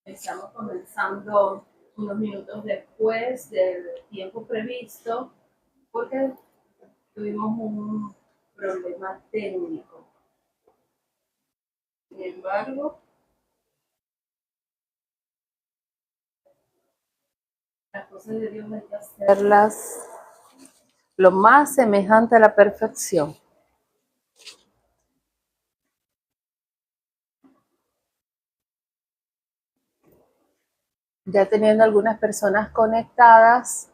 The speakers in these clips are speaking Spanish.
Estamos comenzando unos minutos después del tiempo previsto porque tuvimos un problema técnico. Sin embargo, las cosas de Dios hay que hacerlas lo más semejante a la perfección. Ya teniendo algunas personas conectadas,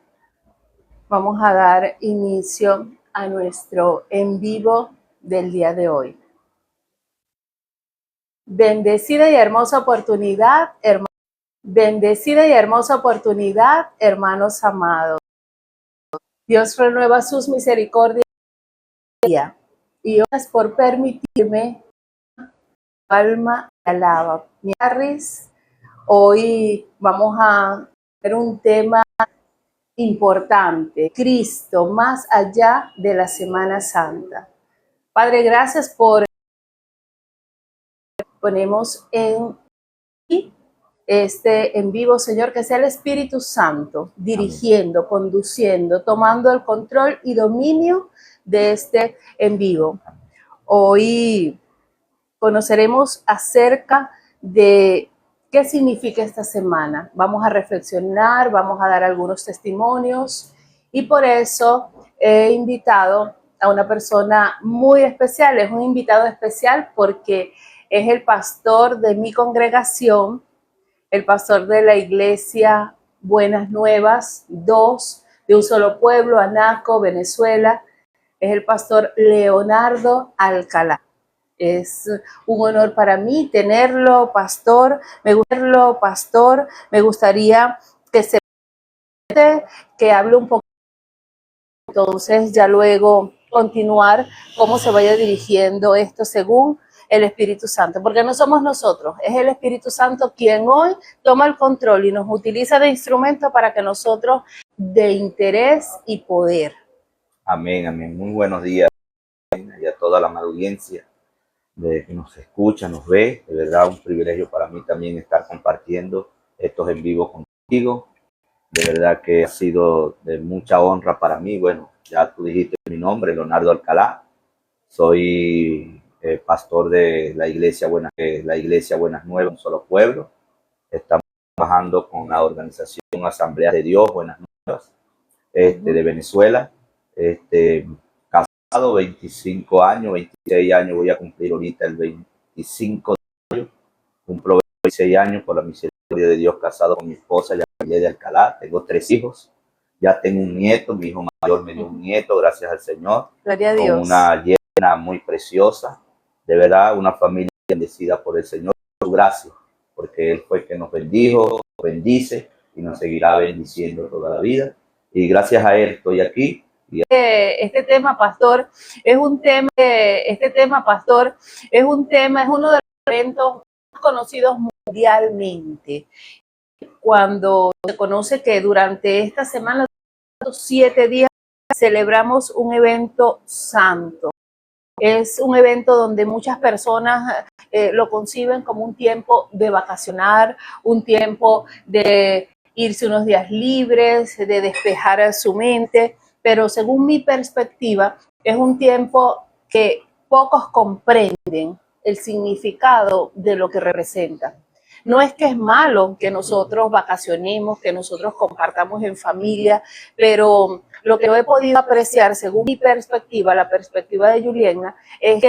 vamos a dar inicio a nuestro en vivo del día de hoy. Bendecida y hermosa oportunidad, Bendecida y hermosa oportunidad, hermanos amados. Dios renueva sus misericordias y gracias por permitirme, alma alaba. Mi Harris, hoy vamos a ver un tema importante, Cristo más allá de la Semana Santa. Padre, gracias por ponemos en este en vivo, Señor, que sea el Espíritu Santo dirigiendo, amén, conduciendo, tomando el control y dominio de este en vivo. Hoy conoceremos acerca de qué significa esta semana. Vamos a reflexionar, vamos a dar algunos testimonios y por eso he invitado a una persona muy especial. Es un invitado especial porque es el pastor de mi congregación, el pastor de la iglesia Buenas Nuevas 2, de un solo pueblo, Anaco, Venezuela. Es el pastor Leonardo Alcalá. Es un honor para mí tenerlo, pastor. Me gustaría que hable un poco, entonces ya luego continuar cómo se vaya dirigiendo esto según el Espíritu Santo, porque no somos nosotros, es el Espíritu Santo quien hoy toma el control y nos utiliza de instrumento para que nosotros de interés y poder. Amén, amén. Muy buenos días y a toda la audiencia de que nos escucha, nos ve. De verdad, un privilegio para mí también estar compartiendo estos en vivo contigo. De verdad que ha sido de mucha honra para mí. Bueno, ya tú dijiste mi nombre, Leonardo Alcalá. Soy pastor de la iglesia Buenas Nuevas, un solo pueblo. Estamos trabajando con la organización Asamblea de Dios, Buenas Nuevas, de Venezuela. 25 años, 26 años, voy a cumplir ahorita el 25 de mayo. Cumplo 26 años por la misericordia de Dios, casado con mi esposa, Yamile de Alcalá. Tengo 3 hijos, ya tengo un nieto, mi hijo mayor me dio un nieto, gracias al Señor. Gloria a Dios. Con una yerna muy preciosa, de verdad, una familia bendecida por el Señor. Gracias, porque Él fue el que nos bendijo, nos bendice y nos seguirá bendiciendo toda la vida. Y gracias a Él estoy aquí. Este tema, pastor, es uno de los eventos más conocidos mundialmente. Cuando se conoce que durante esta semana, 7 días, celebramos un evento santo. Es un evento donde muchas personas lo conciben como un tiempo de vacacionar, un tiempo de irse unos días libres, de despejar su mente, pero según mi perspectiva, es un tiempo que pocos comprenden el significado de lo que representa. No es que es malo que nosotros vacacionemos, que nosotros compartamos en familia, pero lo que yo he podido apreciar, según mi perspectiva, la perspectiva de Juliana, es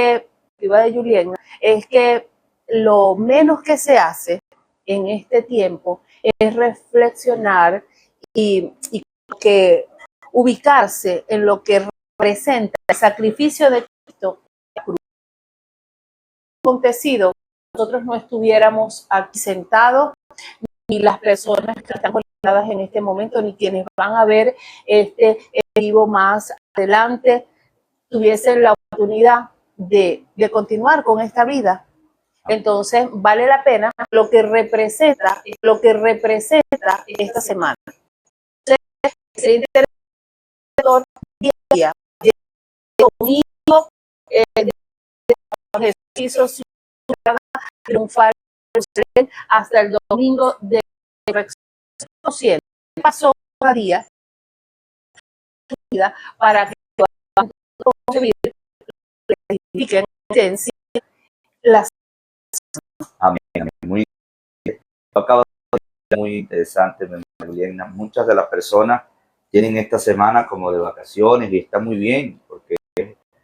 que lo menos que se hace en este tiempo es reflexionar y que ubicarse en lo que representa el sacrificio de Cristo acontecido. Nosotros no estuviéramos aquí sentados, ni las personas que están conectadas en este momento, ni quienes van a ver este vivo más adelante, tuviesen la oportunidad de continuar con esta vida. Entonces, vale la pena lo que representa esta semana. Sería interesante día domingo, ejercicios triunfal Jerusalén hasta el domingo de resurrección. Pasó a día para que identifiquen las. Amén, amén. Acaba de ser muy interesante, Juliana. Muchas de las personas tienen esta semana como de vacaciones y está muy bien, porque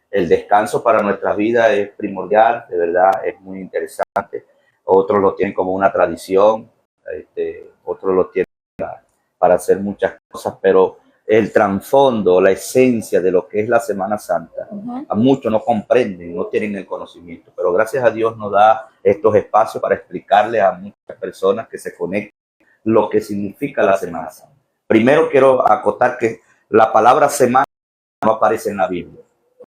el descanso para nuestras vidas es primordial, de verdad, es muy interesante. Otros lo tienen como una tradición, otros lo tienen para hacer muchas cosas, pero el trasfondo, la esencia de lo que es la Semana Santa, a muchos no comprenden, no tienen el conocimiento, pero gracias a Dios nos da estos espacios para explicarle a muchas personas que se conecten lo que significa la Semana Santa. Primero quiero acotar que la palabra semana no aparece en la Biblia.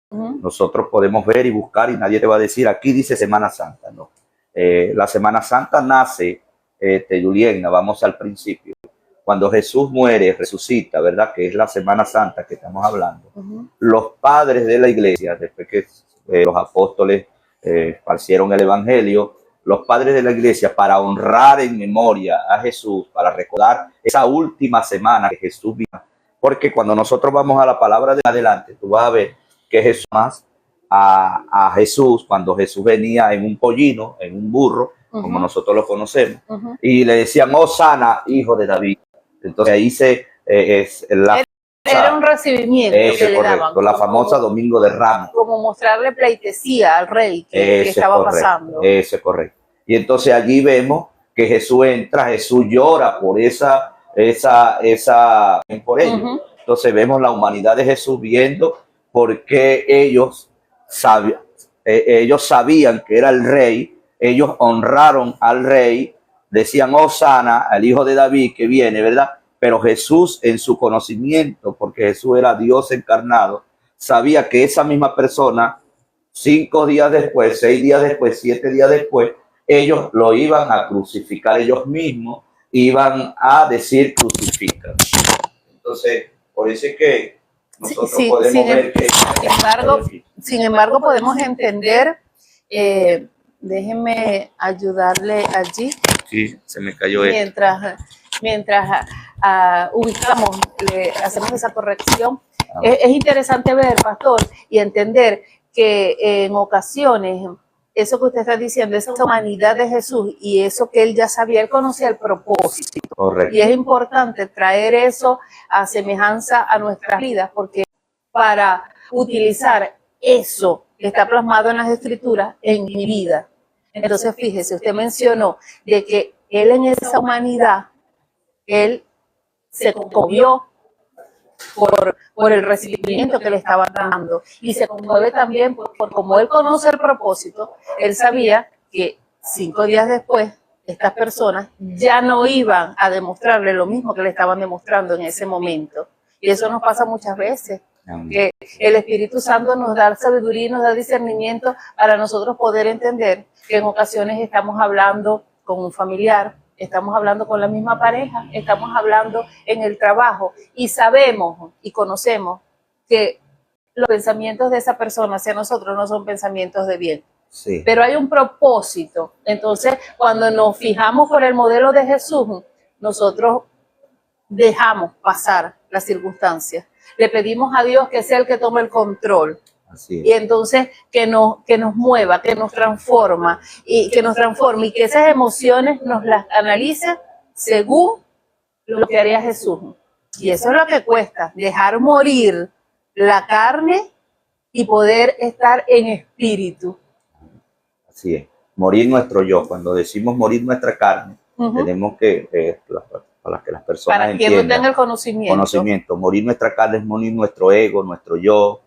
Nosotros podemos ver y buscar y nadie te va a decir, aquí dice Semana Santa, no. La Semana Santa nace, Juliana, vamos al principio, cuando Jesús muere, resucita, ¿verdad? Que es la Semana Santa que estamos hablando. Los padres de la iglesia, después que los apóstoles esparcieron el evangelio, los padres de la iglesia, para honrar en memoria a Jesús, para recordar esa última semana que Jesús vino. Porque cuando nosotros vamos a la palabra de adelante, tú vas a ver que Jesús más a Jesús, cuando Jesús venía en un pollino, en un burro, como nosotros lo conocemos, y le decían, Hosana, hijo de David. Entonces ahí era un recibimiento que le daban. La famosa Domingo de Ramos. Como mostrarle pleitesía al rey que estaba pasando. Eso es correcto. Y entonces allí vemos que Jesús entra, Jesús llora por por ellos. Entonces vemos la humanidad de Jesús viendo por qué ellos sabían que era el rey, ellos honraron al rey, decían Hosana, al hijo de David que viene, ¿verdad? Pero Jesús en su conocimiento, porque Jesús era Dios encarnado, sabía que esa misma persona, 5 días después, 6 días después, 7 días después, ellos lo iban a crucificar, ellos mismos iban a decir crucifican. Entonces, por eso es que nosotros podemos ver que... Sin embargo, podemos entender, déjenme ayudarle allí. Sí, se me cayó mientras ubicamos, hacemos esa corrección. Es interesante ver, pastor, y entender que en ocasiones eso que usted está diciendo, esa humanidad de Jesús y eso que él ya sabía, él conocía el propósito. Correcto. Y es importante traer eso a semejanza a nuestras vidas, porque para utilizar eso que está plasmado en las Escrituras en mi vida. Entonces, fíjese, usted mencionó de que él en esa humanidad, él se conmovió por el recibimiento que le estaban dando y se conmueve también por como él conoce el propósito, él sabía que 5 días después estas personas ya no iban a demostrarle lo mismo que le estaban demostrando en ese momento. Y eso nos pasa muchas veces, que el Espíritu Santo nos da sabiduría y nos da discernimiento para nosotros poder entender que en ocasiones estamos hablando con un familiar, estamos hablando con la misma pareja, estamos hablando en el trabajo y sabemos y conocemos que los pensamientos de esa persona hacia nosotros no son pensamientos de bien. Sí. Pero hay un propósito. Entonces, cuando nos fijamos por el modelo de Jesús, nosotros dejamos pasar las circunstancias. Le pedimos a Dios que sea el que tome el control. Así es. Y entonces que nos mueva, que nos transforme y que esas emociones nos las analice según lo que haría Jesús. Y eso es lo que cuesta, dejar morir la carne y poder estar en espíritu. Así es, morir nuestro yo. Cuando decimos morir nuestra carne, tenemos que, para que las personas para entiendan. Para quien no tenga el conocimiento. Morir nuestra carne es morir nuestro ego, nuestro yo,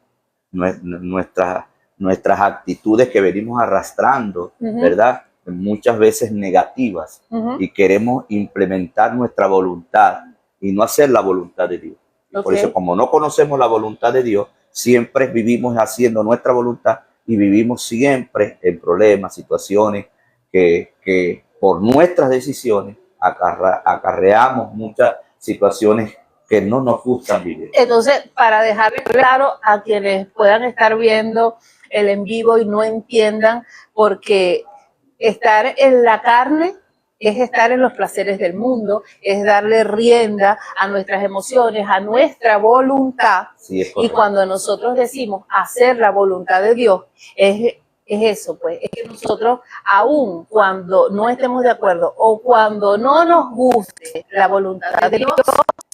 nuestras actitudes que venimos arrastrando, ¿verdad? Muchas veces negativas, y queremos implementar nuestra voluntad y no hacer la voluntad de Dios. Por eso, como no conocemos la voluntad de Dios, siempre vivimos haciendo nuestra voluntad y vivimos siempre en problemas, situaciones que por nuestras decisiones acarreamos muchas situaciones que no nos gustan vivir. Entonces, para dejarle claro a quienes puedan estar viendo el en vivo y no entiendan, porque Estar en la carne es estar en los placeres del mundo, es darle rienda a nuestras emociones, a nuestra voluntad. Sí, es Y correcto. cuando nosotros decimos hacer la voluntad de Dios, es eso, pues, es que nosotros, aun cuando no estemos de acuerdo o cuando no nos guste la voluntad de Dios,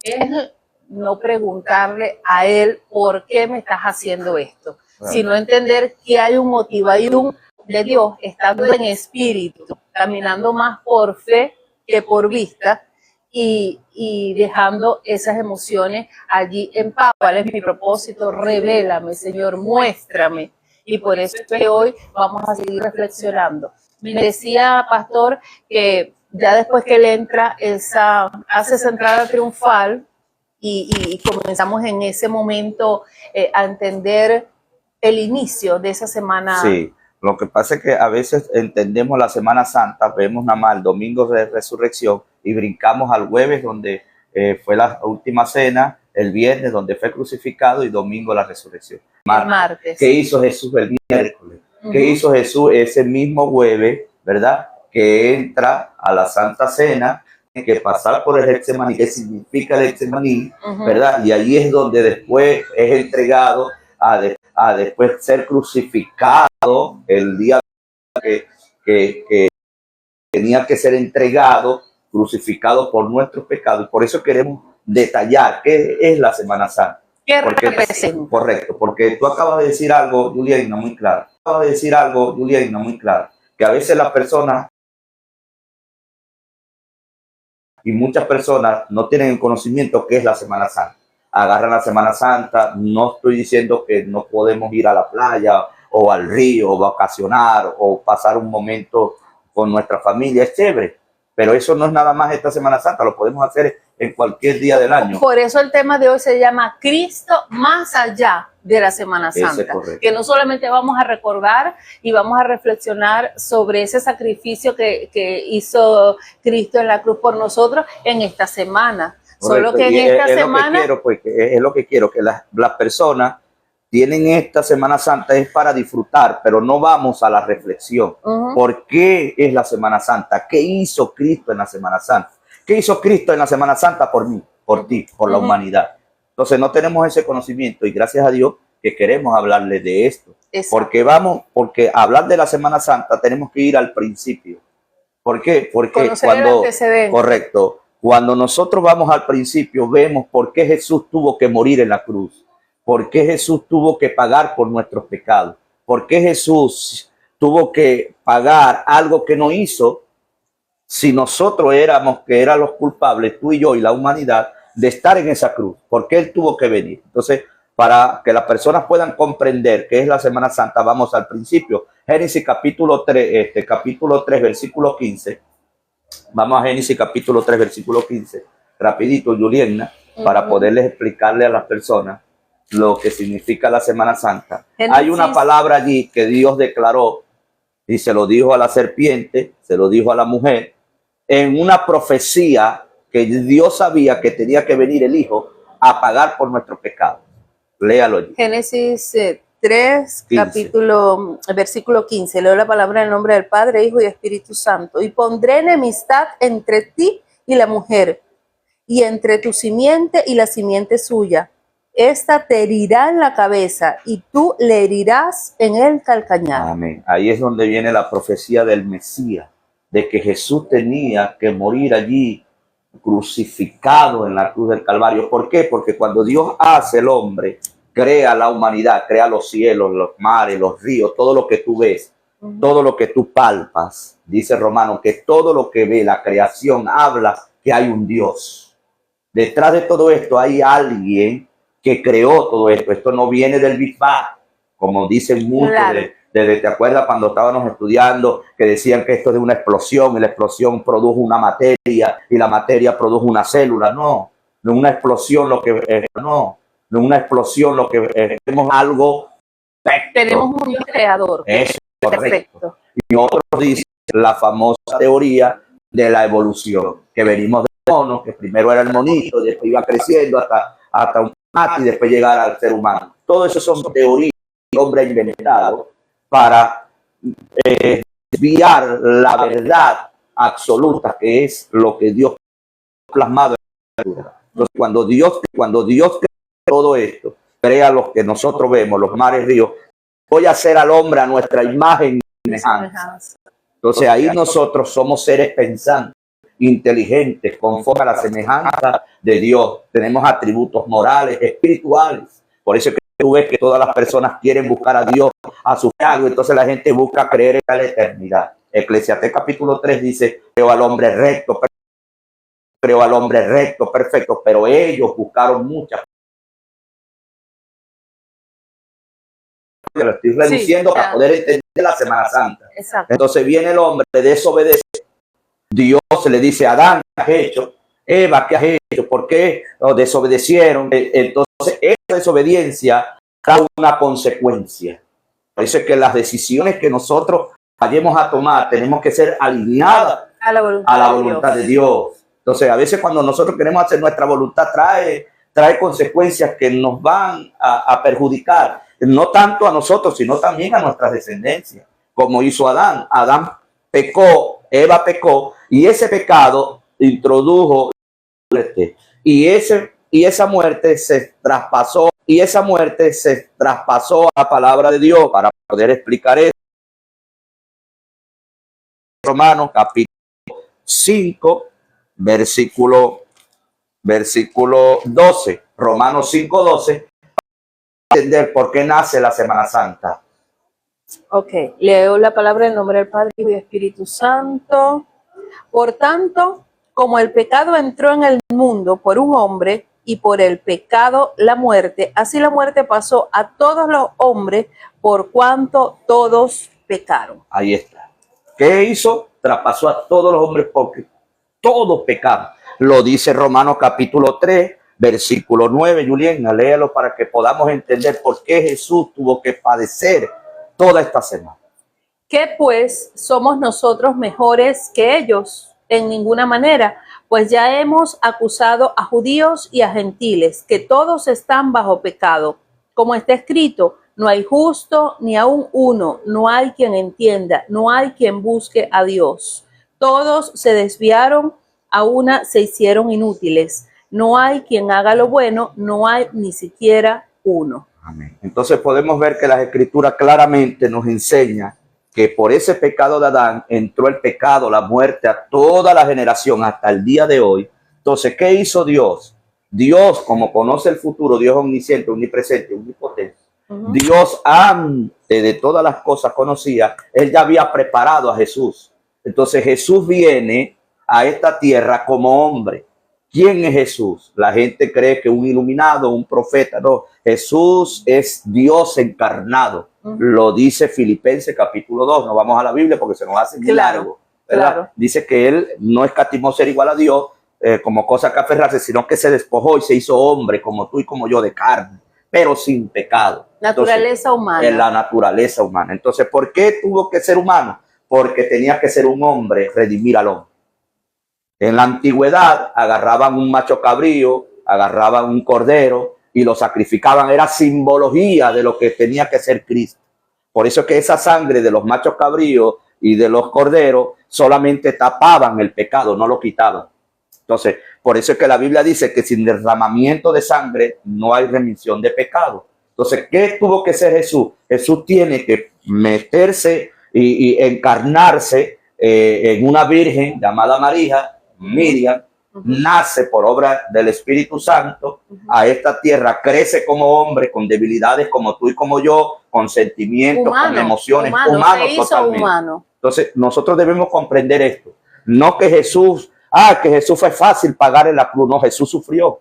es no preguntarle a Él por qué me estás haciendo esto, Claro. sino entender que hay un motivo, hay un de Dios, estando en espíritu, caminando más por fe que por vista, y dejando esas emociones allí en paz. ¿Cuál es mi propósito? Revélame, Señor, muéstrame. Y por eso es que hoy vamos a seguir reflexionando. Me decía, pastor, que ya después que él entra, hace esa entrada triunfal y comenzamos en ese momento a entender el inicio de esa semana. Sí, lo que pasa es que a veces entendemos la Semana Santa, vemos nada más el domingo de resurrección y brincamos al jueves donde fue la última cena, el viernes donde fue crucificado y domingo la resurrección. El martes. ¿Qué hizo Jesús el miércoles? ¿Qué hizo Jesús ese mismo jueves, verdad? Que entra a la Santa Cena, tiene que pasar por el Getsemaní. ¿Qué significa el Getsemaní? ¿Verdad? Y allí es donde después es entregado a después ser crucificado el día que tenía que ser entregado, crucificado por nuestros pecados. Y por eso queremos detallar qué es la Semana Santa. ¿Qué representa? Correcto, porque tú acabas de decir algo, Juliana, muy claro. Acabas de decir algo, Juliana, muy claro. Que a veces las personas y muchas personas no tienen el conocimiento qué es la Semana Santa. Agarran la Semana Santa, no estoy diciendo que no podemos ir a la playa o al río o vacacionar o pasar un momento con nuestra familia, es chévere, pero eso no es nada más esta Semana Santa, lo podemos hacer en cualquier día del año. Por eso el tema de hoy se llama Cristo más allá de la Semana Santa, que no solamente vamos a recordar y vamos a reflexionar sobre ese sacrificio que hizo Cristo en la cruz por nosotros en esta semana. Correcto. Solo que en esta semana es lo que quiero, que las personas tienen esta Semana Santa es para disfrutar, pero no vamos a la reflexión. ¿Por qué es la Semana Santa? ¿Qué hizo Cristo en la Semana Santa? ¿Qué hizo Cristo en la Semana Santa por mí, por ti, por la humanidad? Entonces no tenemos ese conocimiento y gracias a Dios que queremos hablarles de esto. Exacto. Porque hablar de la Semana Santa tenemos que ir al principio. ¿Por qué? Porque cuando nosotros vamos al principio vemos por qué Jesús tuvo que morir en la cruz, por qué Jesús tuvo que pagar por nuestros pecados, por qué Jesús tuvo que pagar algo que no hizo si nosotros éramos los culpables, tú y yo y la humanidad, de estar en esa cruz, porque Él tuvo que venir. Entonces, para que las personas puedan comprender qué es la Semana Santa, vamos al principio. Génesis capítulo 3, versículo 15. Vamos a Génesis capítulo 3, versículo 15. Rapidito, Juliana, para poderles explicarle a las personas lo que significa la Semana Santa. Hay una palabra allí que Dios declaró y se lo dijo a la serpiente, se lo dijo a la mujer, en una profecía que Dios sabía que tenía que venir el Hijo a pagar por nuestros pecados. Léalo allí. Génesis 3, versículo 15. Leo la palabra en el nombre del Padre, Hijo y Espíritu Santo. Y pondré enemistad entre ti y la mujer, y entre tu simiente y la simiente suya. Esta te herirá en la cabeza y tú le herirás en el calcañar. Amén. Ahí es donde viene la profecía del Mesías, de que Jesús tenía que morir allí crucificado en la cruz del Calvario. ¿Por qué? Porque cuando Dios hace el hombre, crea la humanidad, crea los cielos, los mares, los ríos, todo lo que tú ves, todo lo que tú palpas. Dice Romano que todo lo que ve la creación habla que hay un Dios. Detrás de todo esto hay alguien que creó todo esto. Esto no viene del Big Bang, como dicen muchos. Claro. ¿Te acuerdas cuando estábamos estudiando que decían que esto es de una explosión y la explosión produjo una materia y la materia produjo una célula? No, no una explosión lo que una explosión lo que tenemos algo perfecto. Tenemos un creador. Eso es correcto. Y otros dicen la famosa teoría de la evolución, que venimos de monos, que primero era el monito, después iba creciendo hasta un primate y después llegar al ser humano. Todo eso son teorías que el hombre ha inventado para desviar la verdad absoluta, que es lo que Dios ha plasmado en la Escritura. Entonces, cuando Dios crea todo esto, crea lo que nosotros vemos, los mares, ríos, voy a hacer al hombre a nuestra imagen y semejanza. Entonces ahí nosotros somos seres pensantes, inteligentes, conforme a la semejanza de Dios. Tenemos atributos morales, espirituales. Por eso es que tú ves que todas las personas quieren buscar a Dios, a su cargo. Entonces la gente busca creer en la eternidad. Eclesiastés capítulo 3 dice, creo al hombre recto, perfecto, pero ellos buscaron muchas. Lo estoy reduciendo para poder entender la Semana Santa. Exacto. Entonces viene el hombre, desobedece. Dios le dice, Adán, ¿qué has hecho? Eva, ¿qué has hecho? ¿Por qué desobedecieron? Entonces esa desobediencia da una consecuencia. Por eso es que las decisiones que nosotros vayamos a tomar tenemos que ser alineadas a la voluntad de Dios. Entonces a veces cuando nosotros queremos hacer nuestra voluntad trae consecuencias que nos van a perjudicar. No tanto a nosotros, sino también a nuestras descendencias, como hizo Adán. Adán pecó, Eva pecó, y ese pecado introdujo muerte. Y esa muerte se traspasó, a la palabra de Dios para poder explicar eso. Romanos capítulo 5, versículo 12. Romanos 5, 12. Entender por qué nace la Semana Santa. Ok, leo la palabra en nombre del Padre y del Espíritu Santo. Por tanto, como el pecado entró en el mundo por un hombre y por el pecado la muerte, así la muerte pasó a todos los hombres por cuanto todos pecaron. Ahí está. ¿Qué hizo? Traspasó a todos los hombres porque todos pecaron. Lo dice Romanos capítulo 3. Versículo 9, Juliana, léalo para que podamos entender por qué Jesús tuvo que padecer toda esta semana. ¿Qué pues somos nosotros mejores que ellos? En ninguna manera, pues ya hemos acusado a judíos y a gentiles, que todos están bajo pecado. Como está escrito, no hay justo ni aun uno, no hay quien entienda, no hay quien busque a Dios. Todos se desviaron, a una se hicieron inútiles. No hay quien haga lo bueno, no hay ni siquiera uno. Amén. Entonces podemos ver que las Escrituras claramente nos enseñan que por ese pecado de Adán entró el pecado, la muerte a toda la generación hasta el día de hoy. Entonces, ¿qué hizo Dios? Dios, como conoce el futuro, Dios omnisciente, omnipresente, omnipotente. Dios antes de todas las cosas conocía, Él ya había preparado a Jesús. Entonces Jesús viene a esta tierra como hombre. ¿Quién es Jesús? La gente cree que un iluminado, un profeta. No, Jesús es Dios encarnado. Lo dice Filipenses capítulo 2. No vamos a la Biblia porque se nos hace muy largo, ¿verdad? Claro. Dice que Él no escatimó ser igual a Dios como cosa que aferrarse, sino que se despojó y se hizo hombre como tú y como yo, de carne, pero sin pecado. Naturaleza humana. En la naturaleza humana. Entonces, ¿por qué tuvo que ser humano? Porque tenía que ser un hombre, redimir al hombre. En la antigüedad agarraban un macho cabrío, agarraban un cordero y lo sacrificaban. Era simbología de lo que tenía que ser Cristo. Por eso es que esa sangre de los machos cabríos y de los corderos solamente tapaban el pecado, no lo quitaban. Entonces, por eso es que la Biblia dice que sin derramamiento de sangre no hay remisión de pecado. Entonces, ¿qué tuvo que ser Jesús? Jesús tiene que meterse y encarnarse en una virgen llamada Miriam, nace por obra del Espíritu Santo a esta tierra, crece como hombre con debilidades como tú y como yo, con sentimientos, con emociones, humanos totalmente. Entonces nosotros debemos comprender esto, no que Jesús fue fácil pagar en la cruz, no, Jesús sufrió.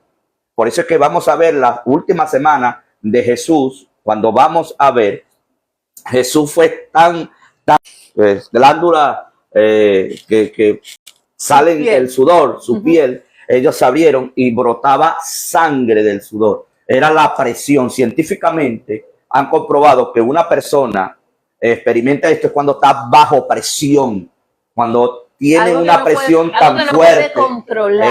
Por eso es que vamos a ver la última semana de Jesús, cuando vamos a ver, Jesús fue tan glándula que salen el sudor, su piel, ellos sabieron y brotaba sangre del sudor. Era la presión. Científicamente han comprobado que una persona experimenta esto cuando está bajo presión, cuando tiene una presión tan fuerte.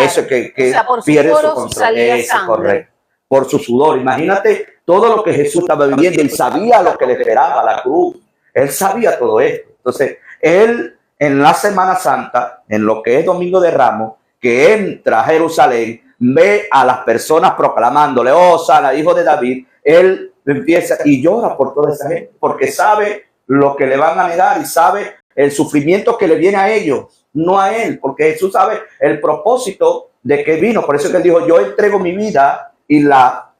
Eso que o sea, pierde su control. Eso, correcto. Por su sudor. Imagínate todo lo que Jesús estaba viviendo y sabía lo que le esperaba, la cruz. Él sabía todo esto. Entonces, él en la Semana Santa, en lo que es Domingo de Ramos, que entra a Jerusalén, ve a las personas proclamándole, oh, sana, hijo de David, él empieza y llora por toda esa gente, porque sabe lo que le van a negar y sabe el sufrimiento que le viene a ellos, no a él, porque Jesús sabe el propósito de que vino. Por eso es que él dijo, yo entrego mi vida y la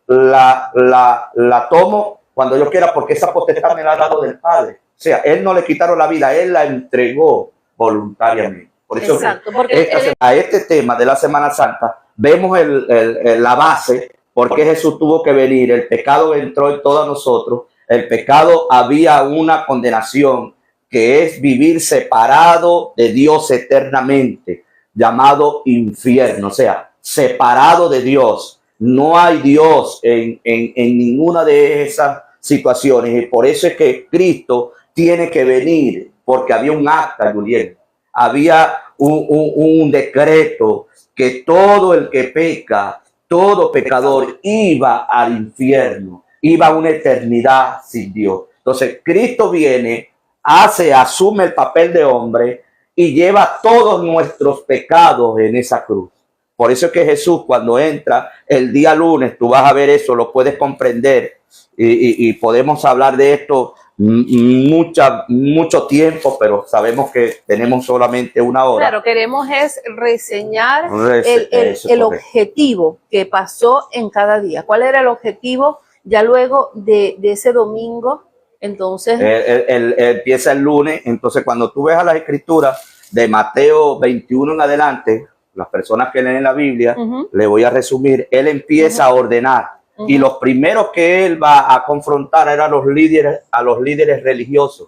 tomo cuando yo quiera, porque esa potestad me la ha dado del Padre. O sea, él no le quitaron la vida, él la entregó voluntariamente. Por eso Exacto, porque a este tema de la Semana Santa vemos la base, porque Jesús tuvo que venir. El pecado entró en todos nosotros. El pecado, había una condenación, que es vivir separado de Dios eternamente, llamado infierno, o sea, separado de Dios. No hay Dios en ninguna de esas situaciones, y por eso es que Cristo tiene que venir, porque había un acta, Julián, había un decreto que todo el que peca, todo pecador iba al infierno, iba a una eternidad sin Dios. Entonces Cristo viene, asume el papel de hombre y lleva todos nuestros pecados en esa cruz. Por eso es que Jesús, cuando entra el día lunes, tú vas a ver eso, lo puedes comprender, y podemos hablar de esto mucho tiempo, pero sabemos que tenemos solamente una hora. Claro, queremos es reseñar el objetivo que pasó en cada día. ¿Cuál era el objetivo ya luego de ese domingo? Entonces, él empieza el lunes. Entonces, cuando tú ves a las escrituras de Mateo 21 en adelante, las personas que leen la Biblia, le voy a resumir, él empieza a ordenar. Y los primeros que él va a confrontar eran a los líderes religiosos.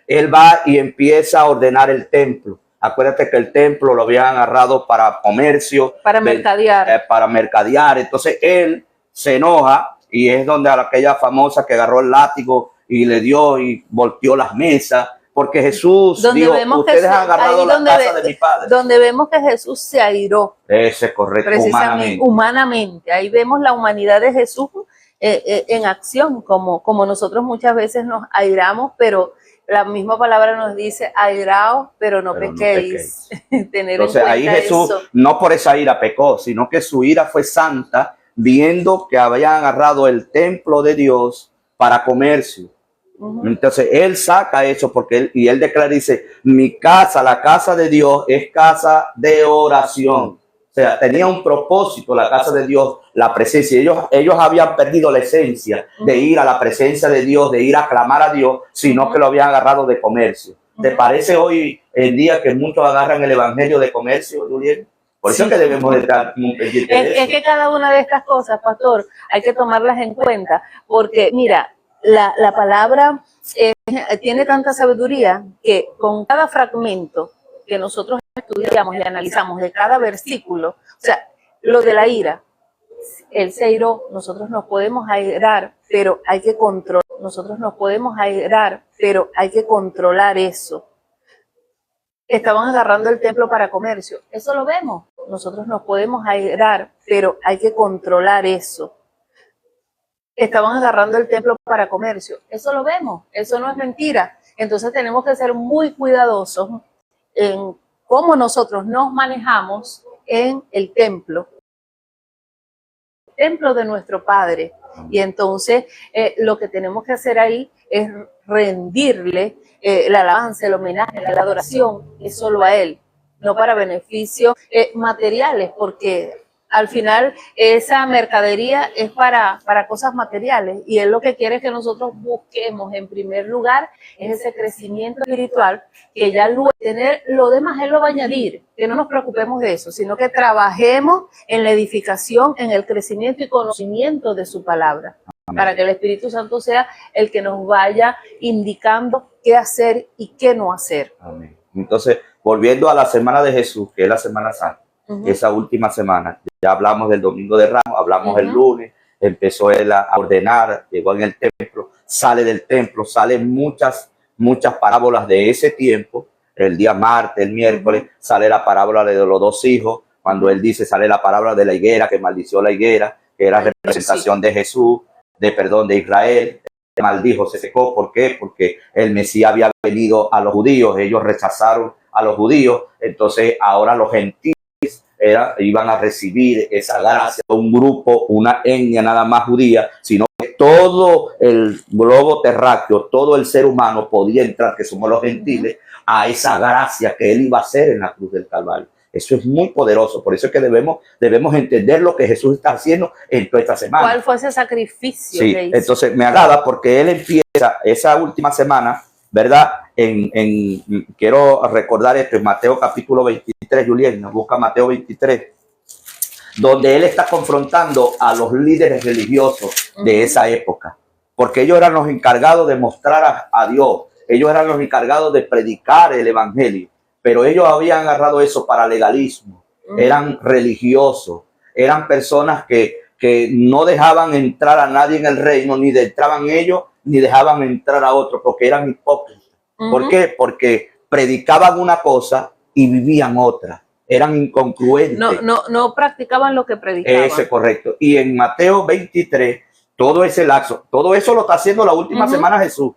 Él va y empieza a ordenar el templo. Acuérdate que el templo lo habían agarrado para comercio, para mercadear. Para mercadear. Entonces él se enoja, y es donde a aquella famosa que agarró el látigo y le dio y volteó las mesas, porque Jesús dijo, ustedes han agarrado la casa de mi Padre. Donde vemos que Jesús se airó. Ese es correcto, humanamente. Ahí vemos la humanidad de Jesús en acción, como nosotros muchas veces nos airamos, pero la misma palabra nos dice, airaos, pero no pequéis. Entonces ahí Jesús, no por esa ira pecó, sino que su ira fue santa, viendo que habían agarrado el templo de Dios para comercio. Entonces él saca eso, porque él declara, dice, mi casa, la casa de Dios, es casa de oración. O sea, tenía un propósito la casa de Dios, la presencia. Ellos habían perdido la esencia de ir a la presencia de Dios, de ir a clamar a Dios, sino que lo habían agarrado de comercio. ¿Te parece hoy en día que muchos agarran el evangelio de comercio, Julián? Por eso es que debemos de estar muy pendientes de eso. Es que cada una de estas cosas, pastor, hay que tomarlas en cuenta, porque mira, la palabra tiene tanta sabiduría que con cada fragmento que nosotros estudiamos y analizamos de cada versículo, o sea, lo de la ira, él se airó, nosotros nos podemos airar, pero hay que controlar, eso. Estaban agarrando el templo para comercio, eso lo vemos, nosotros nos podemos airar, pero hay que controlar eso. Estaban agarrando el templo para comercio, eso lo vemos, eso no es mentira. Entonces tenemos que ser muy cuidadosos en cómo nosotros nos manejamos en el templo de nuestro Padre. Y entonces lo que tenemos que hacer ahí es rendirle la alabanza, el homenaje, la adoración, es solo a Él, no para beneficios materiales, porque al final esa mercadería es para cosas materiales, y Él lo que quiere es que nosotros busquemos en primer lugar es ese crecimiento espiritual, que ya luego de tener lo demás Él lo va a añadir, que no nos preocupemos de eso, sino que trabajemos en la edificación, en el crecimiento y conocimiento de su palabra. Amén. Para que el Espíritu Santo sea el que nos vaya indicando qué hacer y qué no hacer. Amén. Entonces, volviendo a la semana de Jesús, que es la Semana Santa, esa última semana, ya hablamos del Domingo de Ramos, hablamos el lunes, empezó él a ordenar, llegó en el templo, sale del templo, salen muchas parábolas de ese tiempo. El día martes, el miércoles, sale la parábola de los dos hijos, cuando él dice, sale la parábola de la higuera, que maldició la higuera, que era representación de Jesús, de Israel. maldijo, se secó. ¿Por qué? Porque el Mesías había venido a los judíos, ellos rechazaron a los judíos, entonces ahora los gentiles iban a recibir esa gracia, un grupo, una etnia nada más judía, sino que todo el globo terráqueo, todo el ser humano podía entrar, que somos los gentiles, a esa gracia que él iba a hacer en la cruz del Calvario. Eso es muy poderoso, por eso es que debemos entender lo que Jesús está haciendo en toda esta semana. ¿Cuál fue ese sacrificio que hizo? Entonces me agrada porque él empieza esa última semana, ¿verdad? Quiero recordar esto en Mateo capítulo 23, Julián, nos busca Mateo 23, donde él está confrontando a los líderes religiosos de esa época, porque ellos eran los encargados de mostrar a Dios, ellos eran los encargados de predicar el evangelio, pero ellos habían agarrado eso para legalismo, eran religiosos, eran personas que no dejaban entrar a nadie en el reino, ni entraban ellos, ni dejaban entrar a otros, porque eran hipócritas. ¿Por qué? Porque predicaban una cosa y vivían otra. Eran incongruentes. No practicaban lo que predicaban. Ese es correcto. Y en Mateo 23, todo ese laxo, todo eso lo está haciendo la última semana Jesús.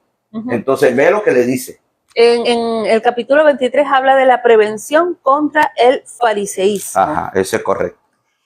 Entonces ve lo que le dice. En el capítulo 23 habla de la prevención contra el fariseísmo. Ajá, ese es correcto.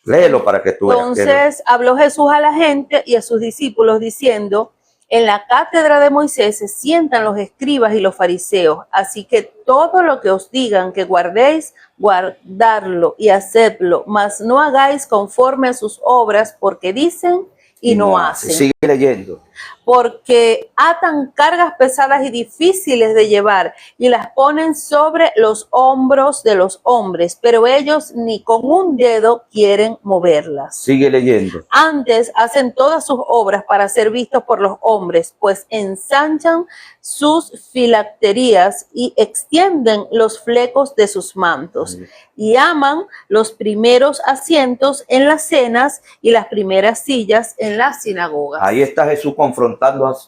Léelo para que tú veas. Entonces habló Jesús a la gente y a sus discípulos diciendo: en la cátedra de Moisés se sientan los escribas y los fariseos, así que todo lo que os digan que guardéis, guardadlo y hacedlo, mas no hagáis conforme a sus obras, porque dicen y no hacen. Sigue leyendo. Porque atan cargas pesadas y difíciles de llevar y las ponen sobre los hombros de los hombres, pero ellos ni con un dedo quieren moverlas. Sigue leyendo. Antes hacen todas sus obras para ser vistos por los hombres, pues ensanchan sus filacterías y extienden los flecos de sus mantos, y aman los primeros asientos en las cenas y las primeras sillas en las sinagogas. Ahí está Jesús confrontando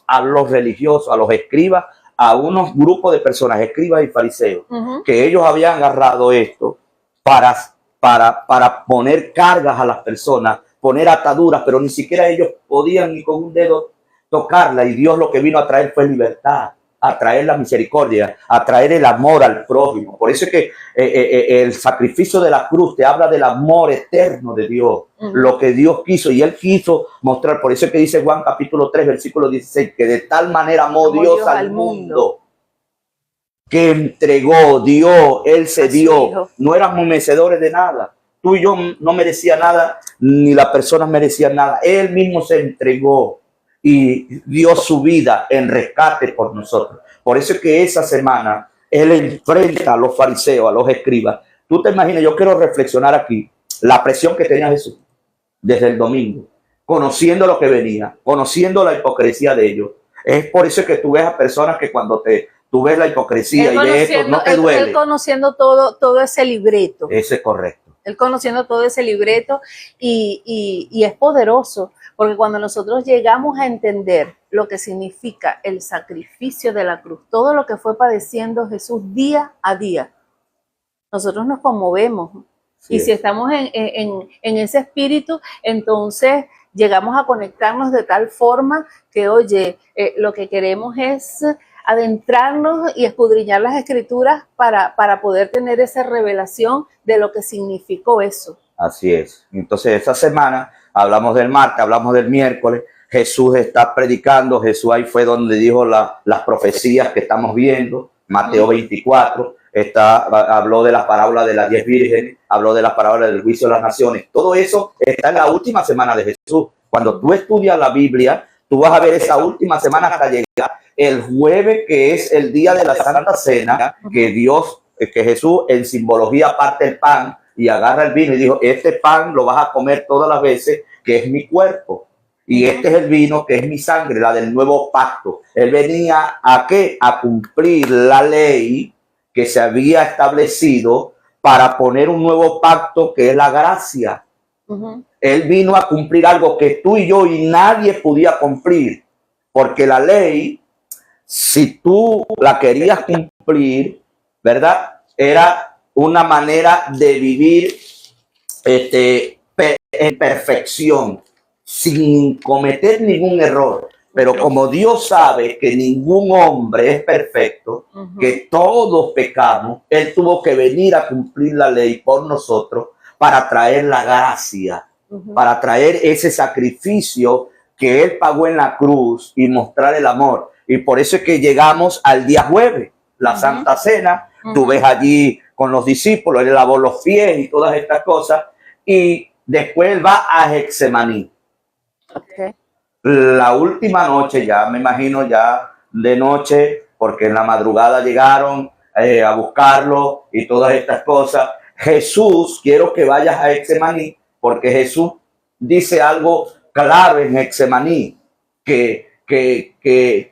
a los religiosos, a los escribas, a unos grupos de personas, escribas y fariseos, que ellos habían agarrado esto para poner cargas a las personas, poner ataduras, pero ni siquiera ellos podían ni con un dedo tocarla, y Dios lo que vino a traer fue libertad, a traer la misericordia, a traer el amor al prójimo. Por eso es que el sacrificio de la cruz te habla del amor eterno de Dios, lo que Dios quiso, y Él quiso mostrar. Por eso es que dice Juan capítulo 3, versículo 16, que de tal manera amó Dios al mundo, que entregó, dio, Él se dio. No éramos merecedores de nada. Tú y yo no merecíamos nada, ni las personas merecían nada. Él mismo se entregó y dio su vida en rescate por nosotros. Por eso es que esa semana él enfrenta a los fariseos, a los escribas. Tú te imaginas, yo quiero reflexionar aquí la presión que tenía Jesús desde el domingo, conociendo lo que venía, conociendo la hipocresía de ellos. Es por eso que tú ves a personas que cuando tú ves la hipocresía y ves esto, no te duele. Él conociendo todo ese libreto. Ese es correcto. Él conociendo todo ese libreto, y es poderoso, porque cuando nosotros llegamos a entender lo que significa el sacrificio de la cruz, todo lo que fue padeciendo Jesús día a día, nosotros nos conmovemos. Sí. Y si estamos en ese espíritu, entonces llegamos a conectarnos de tal forma que, oye, lo que queremos es adentrarnos y escudriñar las escrituras para poder tener esa revelación de lo que significó eso. Así es. Entonces esta semana hablamos del martes, hablamos del miércoles. Jesús está predicando. Jesús ahí fue donde dijo las profecías que estamos viendo. Mateo 24 habló de la parábola de las 10 vírgenes, habló de la parábola del juicio de las naciones. Todo eso está en la última semana de Jesús. Cuando tú estudias la Biblia, tú vas a ver esa última semana hasta llegar el jueves, que es el día de la Santa Cena, que Jesús en simbología parte el pan y agarra el vino y dijo: este pan lo vas a comer todas las veces, que es mi cuerpo. Y este es el vino, que es mi sangre, la del nuevo pacto. Él venía ¿a qué? A cumplir la ley que se había establecido para poner un nuevo pacto, que es la gracia. Él vino a cumplir algo que tú y yo y nadie podía cumplir, porque la ley, si tú la querías cumplir, ¿verdad?, era una manera de vivir en perfección, sin cometer ningún error. Pero como Dios sabe que ningún hombre es perfecto, que todos pecamos, Él tuvo que venir a cumplir la ley por nosotros para traer la gracia, para traer ese sacrificio que Él pagó en la cruz y mostrar el amor. Y por eso es que llegamos al día jueves, la Santa Cena. Tú ves allí con los discípulos, Él lavó los pies y todas estas cosas. Y después Él va a Getsemaní. Okay. La última noche, ya me imagino ya de noche, porque en la madrugada llegaron a buscarlo y todas estas cosas. Jesús, quiero que vayas a Getsemaní, porque Jesús dice algo claro en Getsemaní, que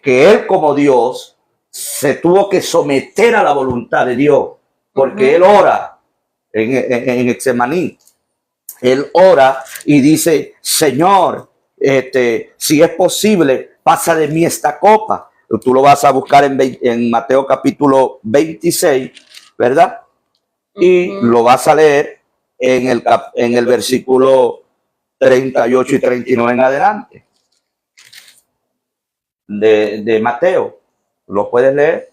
Él como Dios se tuvo que someter a la voluntad de Dios, porque Él ora en Getsemaní. Él ora y dice, Señor, si es posible, pasa de mí esta copa. Tú lo vas a buscar en Mateo capítulo 26, ¿verdad? Y lo vas a leer en el versículo 38 y 39 en adelante de Mateo. ¿Lo puedes leer?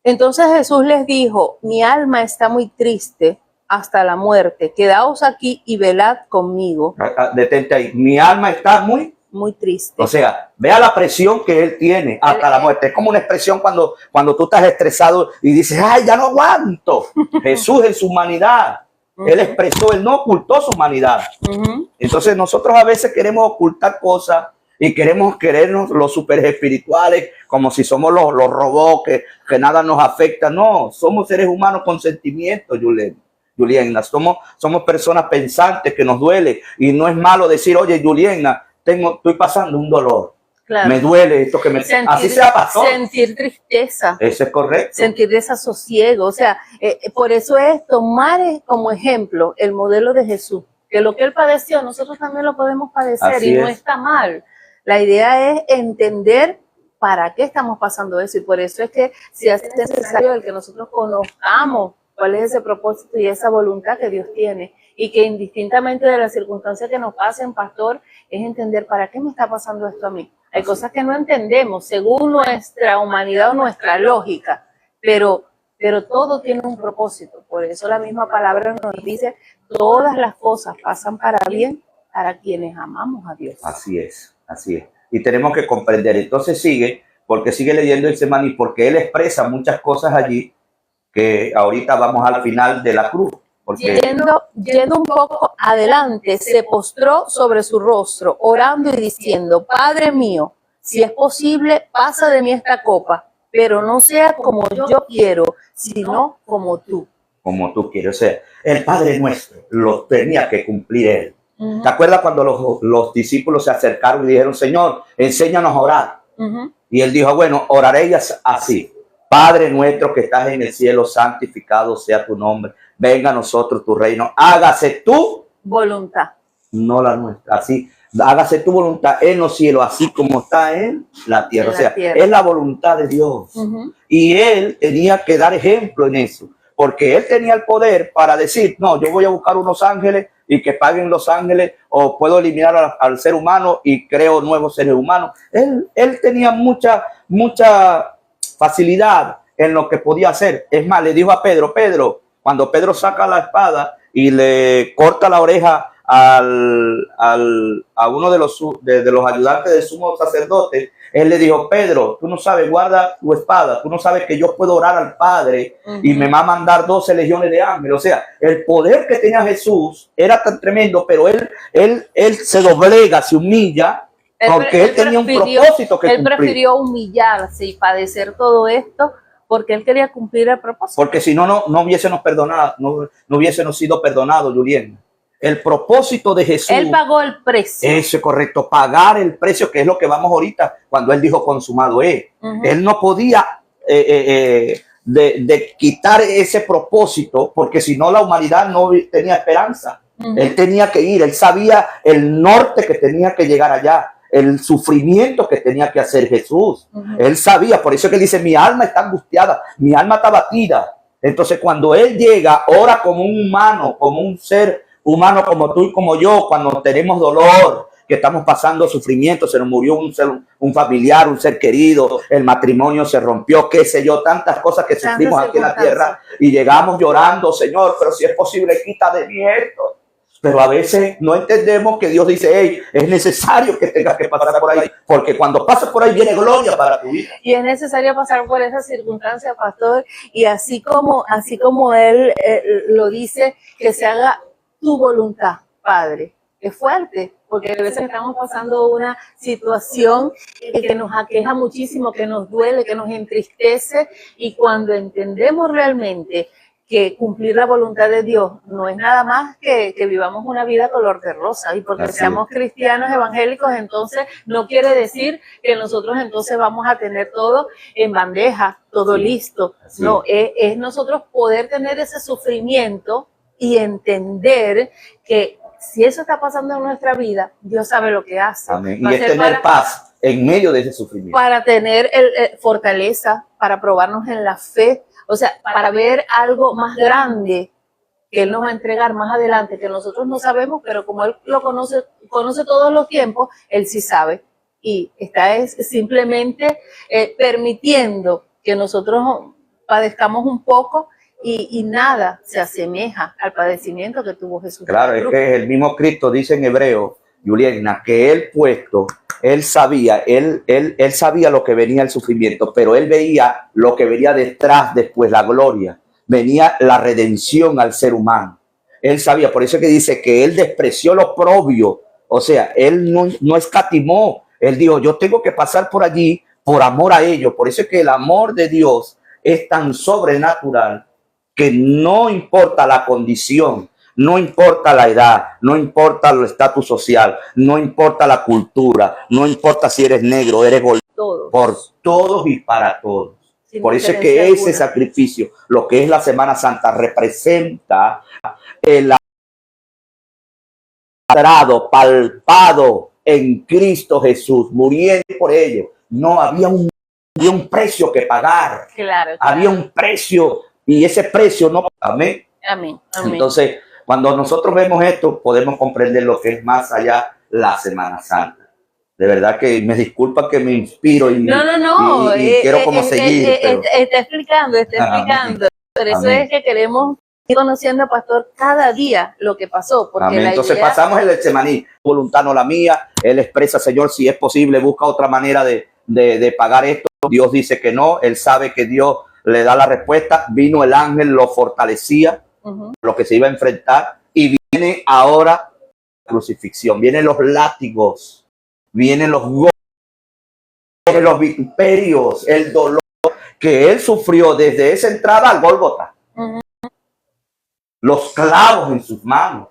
Entonces Jesús les dijo, mi alma está muy triste hasta la muerte. Quedaos aquí y velad conmigo. Detente ahí. Mi alma está muy triste. O sea, vea la presión que él tiene hasta la muerte. Es como una expresión cuando tú estás estresado y dices, ay, ya no aguanto. Jesús en su humanidad, Él expresó, Él no ocultó su humanidad. Entonces nosotros a veces queremos ocultar cosas y queremos querernos los super espirituales, como si somos los robots que nada nos afecta. No, somos seres humanos con sentimientos, Juliana. Somos personas pensantes que nos duele. Y no es malo decir, oye, Juliana, estoy pasando un dolor. Claro. Me duele esto que me... Así sea, pastor. Sentir tristeza. Eso es correcto. Sentir desasosiego. O sea, por eso es tomar como ejemplo el modelo de Jesús. Que lo que Él padeció, nosotros también lo podemos padecer. Así y no está mal. La idea es entender para qué estamos pasando eso. Y por eso es que si es necesario el que nosotros conozcamos cuál es ese propósito y esa voluntad que Dios tiene. Y que indistintamente de las circunstancias que nos pasen, pastor, es entender para qué me está pasando esto a mí. Hay cosas que no entendemos según nuestra humanidad o nuestra lógica, pero todo tiene un propósito. Por eso la misma palabra nos dice, todas las cosas pasan para bien para quienes amamos a Dios. Así es, así es. Y tenemos que comprender. Entonces sigue leyendo el Getsemaní, porque él expresa muchas cosas allí que ahorita vamos al final de la cruz. Porque... Yendo un poco adelante, se postró sobre su rostro, orando y diciendo, Padre mío, si es posible, pasa de mí esta copa, pero no sea como yo quiero, sino como tú. Como tú quieres. O sea, el Padre nuestro lo tenía que cumplir Él. ¿Te acuerdas cuando los discípulos se acercaron y dijeron, Señor, enséñanos a orar? Y Él dijo, bueno, oraré así. Padre nuestro que estás en el cielo, santificado sea tu nombre. Venga a nosotros tu reino. Hágase tu voluntad. No la nuestra. Así, hágase tu voluntad en los cielos, así como está en la tierra. O sea, es la voluntad de Dios. Y Él tenía que dar ejemplo en eso. Porque Él tenía el poder para decir, no, yo voy a buscar unos ángeles y que paguen los ángeles, o puedo eliminar al ser humano y creo nuevos seres humanos. Él tenía mucha facilidad en lo que podía hacer. Es más, le dijo a Pedro, cuando Pedro saca la espada y le corta la oreja a uno de los ayudantes del sumo sacerdote, él le dijo, Pedro, tú no sabes, guarda tu espada, tú no sabes que yo puedo orar al Padre y me va a mandar 12 legiones de ángeles. O sea, el poder que tenía Jesús era tan tremendo, pero él se doblega, se humilla, porque él tenía un propósito que cumplir. Él prefirió humillarse y padecer todo esto porque él quería cumplir el propósito. Porque si no hubiésemos perdonado, no hubiésemos sido perdonados, Julián. El propósito de Jesús. Él pagó el precio. Eso es correcto, pagar el precio, que es lo que vamos ahorita, cuando él dijo consumado es. Él no podía de quitar ese propósito, porque si no la humanidad no tenía esperanza. Él tenía que ir, él sabía el norte que tenía que llegar allá, el sufrimiento que tenía que hacer Jesús. Él sabía, por eso es que él dice, mi alma está angustiada, mi alma está abatida. Entonces cuando él llega, ora como un humano, como un ser humano como tú y como yo, cuando tenemos dolor, que estamos pasando sufrimiento, se nos murió un familiar, un ser querido, el matrimonio se rompió, qué sé yo, tantas cosas que sufrimos aquí en la tierra y llegamos llorando, Señor, pero si es posible, quita de mí esto. Pero a veces no entendemos que Dios dice, hey, es necesario que tengas que pasar por ahí, porque cuando pasas por ahí viene gloria para tu vida. Y es necesario pasar por esa circunstancia, pastor, y así como él lo dice, que se haga tu voluntad, Padre. Es fuerte, porque a veces estamos pasando una situación que nos aqueja muchísimo, que nos duele, que nos entristece, y cuando entendemos realmente que cumplir la voluntad de Dios no es nada más que vivamos una vida color de rosa, y porque seamos cristianos evangélicos, entonces no quiere decir que nosotros entonces vamos a tener todo en bandeja, todo listo. No, es nosotros poder tener ese sufrimiento y entender que si eso está pasando en nuestra vida, Dios sabe lo que hace. Amén. Y es tener paz en medio de ese sufrimiento. Para tener fortaleza, para probarnos en la fe, o sea, para ver algo más grande que Él nos va a entregar más adelante, que nosotros no sabemos, pero como Él lo conoce todos los tiempos, Él sí sabe. Y está simplemente permitiendo que nosotros padezcamos un poco, y nada se asemeja al padecimiento que tuvo Jesús. Claro, es que el mismo Cristo dice en Hebreo, Juliana, que él sabía lo que venía el sufrimiento, pero él veía lo que venía detrás después, la gloria. Venía la redención al ser humano. Él sabía, por eso es que dice que él despreció lo oprobio. O sea, él no escatimó. Él dijo, yo tengo que pasar por allí por amor a ellos. Por eso es que el amor de Dios es tan sobrenatural que no importa la condición, no importa la edad, no importa el estatus social, no importa la cultura, no importa si eres negro, eres gordito, por todos y para todos. Por eso es que ese sacrificio, lo que es la Semana Santa, representa el palpado en Cristo Jesús, muriendo por ello. No había un precio que pagar. Claro. Había un precio y ese precio no. Amén. Amén. Entonces, cuando nosotros vemos esto, podemos comprender lo que es más allá la Semana Santa. De verdad que me disculpa que me inspiro y quiero como seguir. Pero está explicando. Por eso es que queremos ir conociendo al pastor cada día lo que pasó. Porque entonces pasamos el Getsemaní. Voluntad no la mía. Él expresa, Señor, si es posible, busca otra manera de pagar esto. Dios dice que no. Él sabe que Dios le da la respuesta. Vino el ángel, lo fortalecía, lo que se iba a enfrentar. Y viene ahora la crucifixión. Vienen los látigos. Vienen los golpes, los vituperios, el dolor que él sufrió desde esa entrada al Gólgota. Los clavos en sus manos,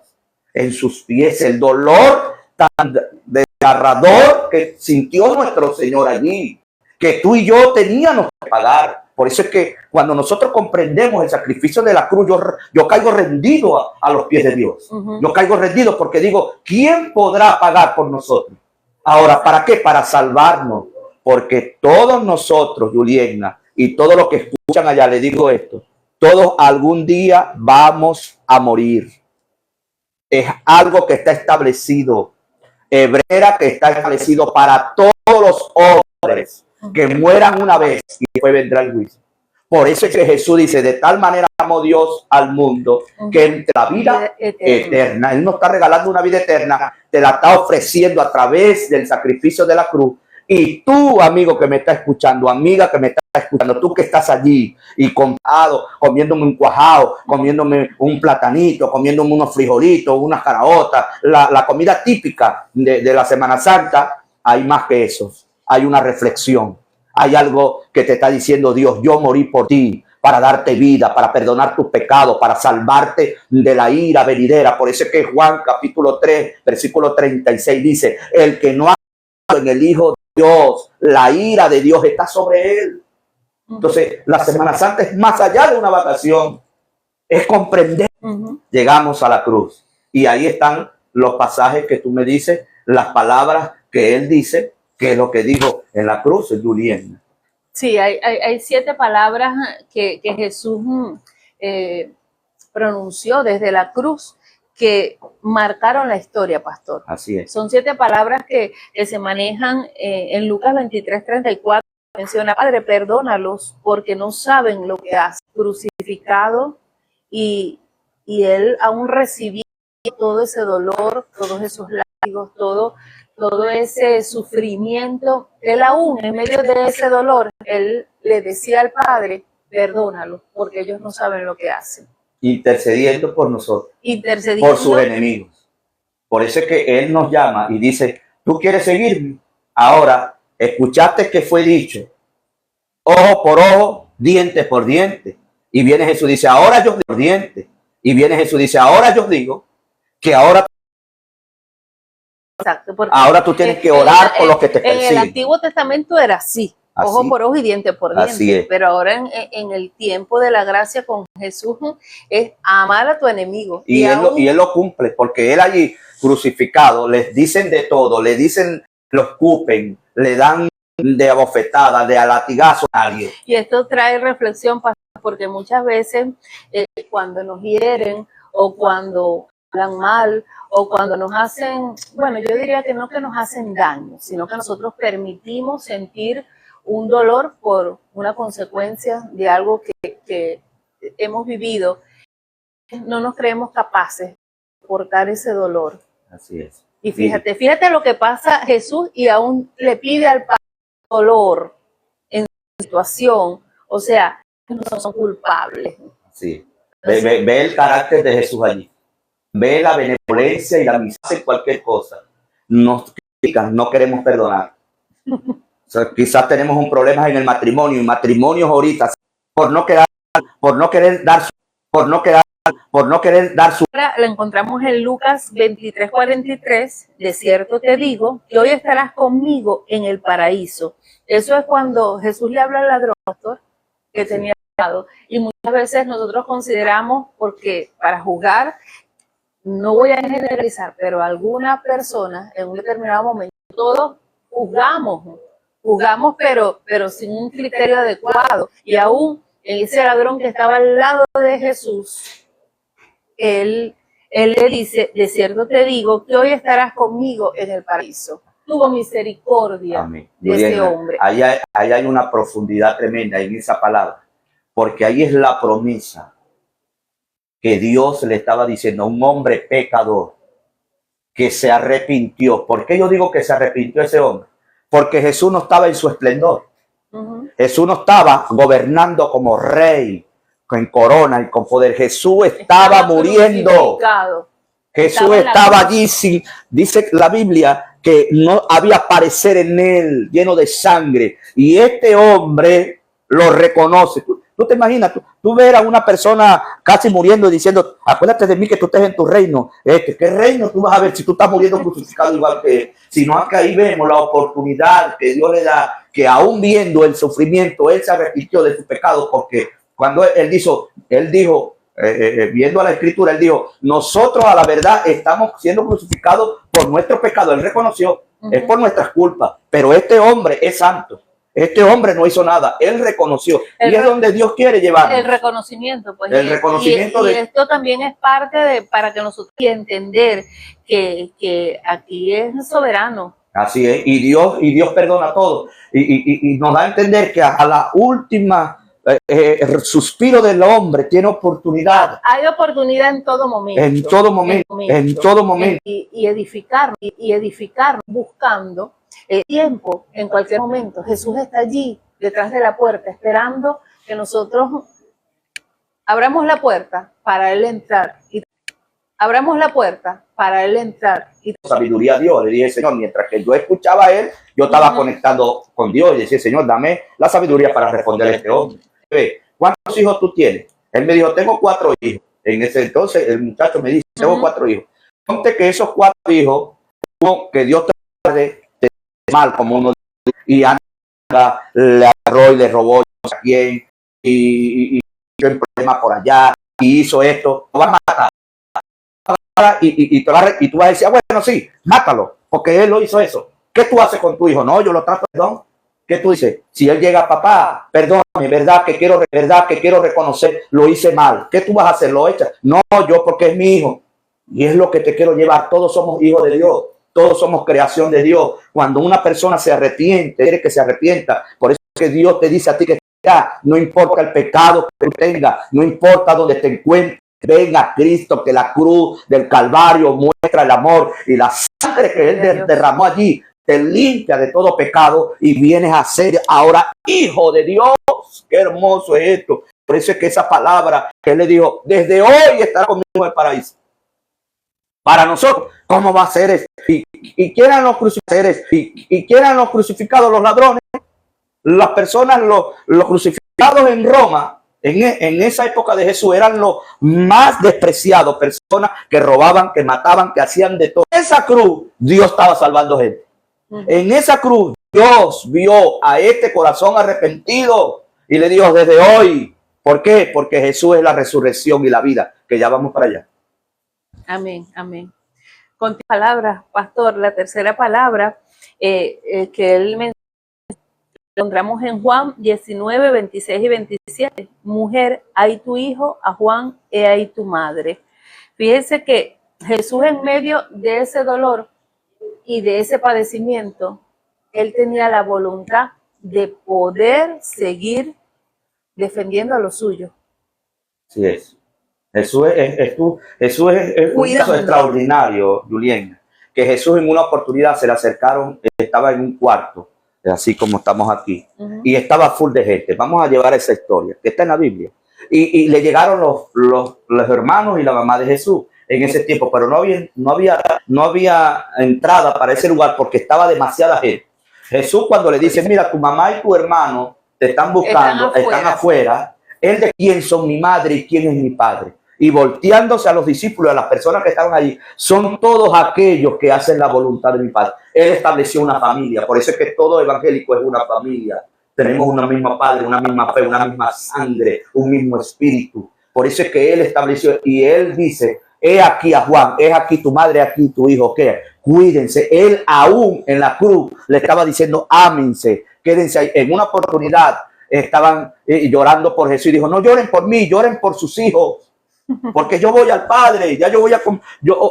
en sus pies, el dolor tan desgarrador que sintió nuestro Señor allí, que tú y yo teníamos que pagar. Por eso es que cuando nosotros comprendemos el sacrificio de la cruz, yo caigo rendido a los pies de Dios. Yo caigo rendido porque digo, ¿quién podrá pagar por nosotros? Ahora, ¿para qué? Para salvarnos. Porque todos nosotros, Juliana, y todos los que escuchan allá, le digo esto, todos algún día vamos a morir. Es algo que está establecido. Hebrea que está establecido para todos los hombres que mueran una vez y después vendrá el juicio. Por eso es que Jesús dice, de tal manera amó Dios al mundo que entre la vida eterna, Él nos está regalando una vida eterna, te la está ofreciendo a través del sacrificio de la cruz. Y tú, amigo que me está escuchando, amiga que me está escuchando, tú que estás allí y comiéndome un cuajado, comiéndome un platanito, comiéndome unos frijolitos, unas caraotas, la comida típica de la Semana Santa, hay más que eso. Hay una reflexión. Hay algo que te está diciendo Dios, yo morí por ti para darte vida, para perdonar tus pecados, para salvarte de la ira venidera. Por eso es que Juan capítulo 3, versículo 36 dice, el que no ha creído en el Hijo de Dios, la ira de Dios está sobre él. Entonces, la Semana Santa es más allá de una vacación, es comprender. Llegamos a la cruz y ahí están los pasajes que tú me dices, las palabras que él dice, que es lo que dijo en la cruz, Juliana. Sí, hay 7 palabras que Jesús pronunció desde la cruz, que marcaron la historia, pastor. Así es. Son 7 palabras que se manejan en Lucas 23:34. Menciona, Padre, perdónalos porque no saben lo que hacen. Crucificado y él aún recibía todo ese dolor, todos esos látigos, todo ese sufrimiento. Él aún en medio de ese dolor, él le decía al Padre, perdónalos porque ellos no saben lo que hacen. Intercediendo por nosotros, Intercediendo por sus enemigos. Por eso es que Él nos llama y dice, ¿tú quieres seguirme? Ahora, escuchaste que fue dicho, ojo por ojo, diente por diente. Y viene Jesús y dice, ahora yo digo diente. Y viene Jesús y dice, ahora yo digo que ahora, exacto, ahora tú tienes que orar por los que te persiguen. En el Antiguo Testamento era así. Ojo por ojo y diente por diente. Pero ahora en el tiempo de la gracia con Jesús es amar a tu enemigo. Y él lo cumple, porque él allí crucificado, les dicen de todo, le dicen, lo escupen, le dan de abofetada, de latigazo a alguien. Y esto trae reflexión, porque muchas veces cuando nos hieren o cuando hablan mal o cuando nos hacen, bueno, yo diría que no que nos hacen daño, sino que nosotros permitimos sentir un dolor por una consecuencia de algo que hemos vivido, no nos creemos capaces de soportar ese dolor. Así es. Y fíjate lo que pasa Jesús y aún le pide al Padre dolor en su situación, o sea, no son culpables. Sí. Ve el carácter de Jesús allí. Ve la benevolencia y la amistad en cualquier cosa. Nos critican, no queremos perdonar. O sea, quizás tenemos un problema en el matrimonio, y matrimonios ahorita, por no querer dar su. Ahora la encontramos en Lucas 23:43, de cierto te digo, que hoy estarás conmigo en el paraíso. Eso es cuando Jesús le habla al ladrón, pastor, que tenía pecado. Y muchas veces nosotros consideramos, porque para juzgar, no voy a generalizar, pero alguna persona en un determinado momento, todos juzgamos, pero sin un criterio adecuado. Y aún ese ladrón que estaba al lado de Jesús, él le dice, de cierto te digo, que hoy estarás conmigo en el paraíso. Tuvo misericordia Amén. de ese hombre. Ahí hay una profundidad tremenda en esa palabra, porque ahí es la promesa que Dios le estaba diciendo a un hombre pecador que se arrepintió. ¿Por qué yo digo que se arrepintió ese hombre? Porque Jesús no estaba en su esplendor. Jesús no estaba gobernando como rey, con corona y con poder. Jesús estaba muriendo. Jesús estaba allí sin, dice la Biblia, que no había parecer en él, lleno de sangre. Y este hombre lo reconoce. Tú te imaginas, tú ver a una persona casi muriendo y diciendo, acuérdate de mí que tú estés en tu reino. ¿Qué reino tú vas a ver si tú estás muriendo crucificado igual que él? Sino que ahí vemos la oportunidad que Dios le da, que aún viendo el sufrimiento, él se arrepintió de su pecado, porque cuando él dijo, viendo a la escritura, él dijo, nosotros a la verdad estamos siendo crucificados por nuestro pecado. Él reconoció, es por nuestras culpas, pero este hombre es santo. Este hombre no hizo nada, él reconoció. Y es donde Dios quiere llevarnos. El reconocimiento, pues. El reconocimiento y esto también es parte para que nosotros entender que aquí es soberano. Así es, y Dios perdona todo. Y nos da a entender que a la última el suspiro del hombre tiene oportunidad. Hay oportunidad en todo momento. En todo momento. Y edificarnos buscando tiempo en cualquier momento. Jesús está allí detrás de la puerta esperando que nosotros abramos la puerta para él entrar. Sabiduría a Dios, le dije, Señor, mientras que yo escuchaba a él, yo estaba conectando con Dios y decía, Señor, dame la sabiduría para responder a este hombre. ¿Cuántos hijos tú tienes? Él me dijo, tengo 4 hijos. En ese entonces el muchacho me dice, tengo 4 hijos. Ponte que esos 4 hijos, que Dios te guarde, te mal como uno, y anda, le agarró y le robó a quién, y yo en problema por allá, y hizo esto, lo vas a matar. Y tú vas a decir, bueno, sí, mátalo, porque él lo hizo eso. ¿Qué tú haces con tu hijo? No, yo lo trato, perdón. ¿Qué tú dices? Si él llega, papá, perdóname, verdad que quiero reconocer, lo hice mal. ¿Qué tú vas a hacer? ¿Lo echas? No, yo porque es mi hijo. Y es lo que te quiero llevar. Todos somos hijos de Dios. Todos somos creación de Dios. Cuando una persona se arrepiente, quiere que se arrepienta. Por eso es que Dios te dice a ti que no importa el pecado que tengas, no importa donde te encuentres, venga a Cristo, que la cruz del Calvario muestra el amor y la sangre que Él derramó allí te limpia de todo pecado y vienes a ser ahora hijo de Dios. Qué hermoso es esto. Por eso es que esa palabra que Él le dijo, desde hoy estará conmigo en el paraíso. Para nosotros, ¿cómo va a ser eso? Y quieran los crucificados, y quieran los crucificados los ladrones, las personas, los crucificados en Roma, en esa época de Jesús, eran los más despreciados, personas que robaban, que mataban, que hacían de todo. En esa cruz, Dios estaba salvando gente. En esa cruz, Dios vio a este corazón arrepentido y le dijo desde hoy, ¿por qué? Porque Jesús es la resurrección y la vida, que ya vamos para allá. Amén, amén. Con palabras, pastor, la tercera palabra que él menciona, encontramos en Juan 19, 26 y 27. Mujer, hay tu hijo, a Juan, he ahí tu madre. Fíjense que Jesús, en medio de ese dolor y de ese padecimiento, él tenía la voluntad de poder seguir defendiendo a los suyos. Así es. Jesús es un caso extraordinario, Julien, que Jesús en una oportunidad se le acercaron, estaba en un cuarto, así como estamos aquí, y estaba full de gente. Vamos a llevar esa historia, que está en la Biblia. Y le llegaron los hermanos y la mamá de Jesús en ese tiempo, pero no había entrada para ese lugar porque estaba demasiada gente. Jesús, cuando le dice, mira, tu mamá y tu hermano te están buscando, están afuera, él de quién son mi madre y quién es mi padre. Y volteándose a los discípulos, a las personas que estaban allí, son todos aquellos que hacen la voluntad de mi Padre. Él estableció una familia, por eso es que todo evangélico es una familia. Tenemos una misma Padre, una misma fe, una misma sangre, un mismo espíritu. Por eso es que Él estableció, y Él dice, he aquí a Juan, he aquí tu madre, aquí tu hijo, ¿qué? Cuídense. Él aún en la cruz le estaba diciendo, ámense, quédense ahí. En una oportunidad estaban llorando por Jesús y dijo, no lloren por mí, lloren por sus hijos. Porque yo voy al Padre, ya